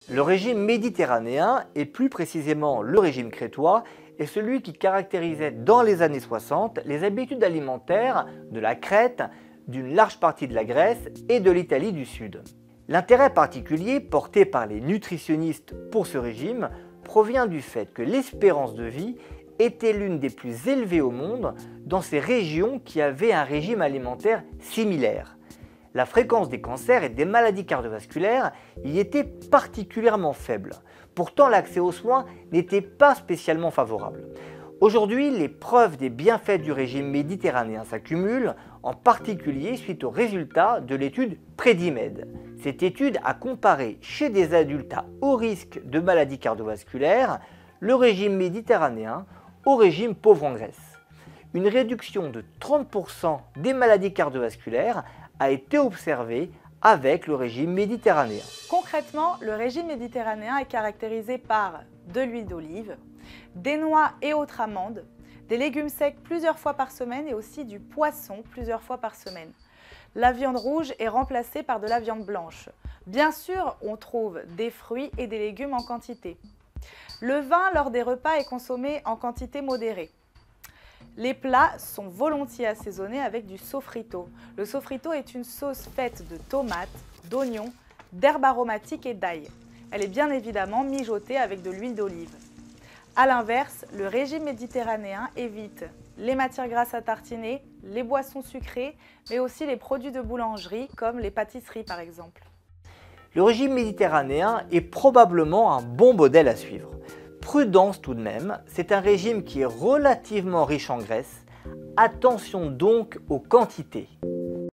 Le régime méditerranéen, et plus précisément le régime crétois, est celui qui caractérisait dans les années 60 les habitudes alimentaires de la Crète, d'une large partie de la Grèce et de l'Italie du Sud. L'intérêt particulier porté par les nutritionnistes pour ce régime provient du fait que l'espérance de vie était l'une des plus élevées au monde dans ces régions qui avaient un régime alimentaire similaire. La fréquence des cancers et des maladies cardiovasculaires y était particulièrement faible. Pourtant, l'accès aux soins n'était pas spécialement favorable. Aujourd'hui, les preuves des bienfaits du régime méditerranéen s'accumulent, en particulier suite aux résultats de l'étude Predimed. Cette étude a comparé chez des adultes à haut risque de maladies cardiovasculaires le régime méditerranéen au régime pauvre en graisse. Une réduction de 30% des maladies cardiovasculaires a été observée avec le régime méditerranéen. Concrètement, le régime méditerranéen est caractérisé par de l'huile d'olive, des noix et autres amandes, des légumes secs plusieurs fois par semaine et aussi du poisson plusieurs fois par semaine. La viande rouge est remplacée par de la viande blanche. Bien sûr, on trouve des fruits et des légumes en quantité. Le vin lors des repas est consommé en quantité modérée. Les plats sont volontiers assaisonnés avec du sofrito. Le sofrito est une sauce faite de tomates, d'oignons, d'herbes aromatiques et d'ail. Elle est bien évidemment mijotée avec de l'huile d'olive. A l'inverse, le régime méditerranéen évite les matières grasses à tartiner, les boissons sucrées, mais aussi les produits de boulangerie comme les pâtisseries par exemple. Le régime méditerranéen est probablement un bon modèle à suivre. Prudence tout de même, c'est un régime qui est relativement riche en graisse. Attention donc aux quantités.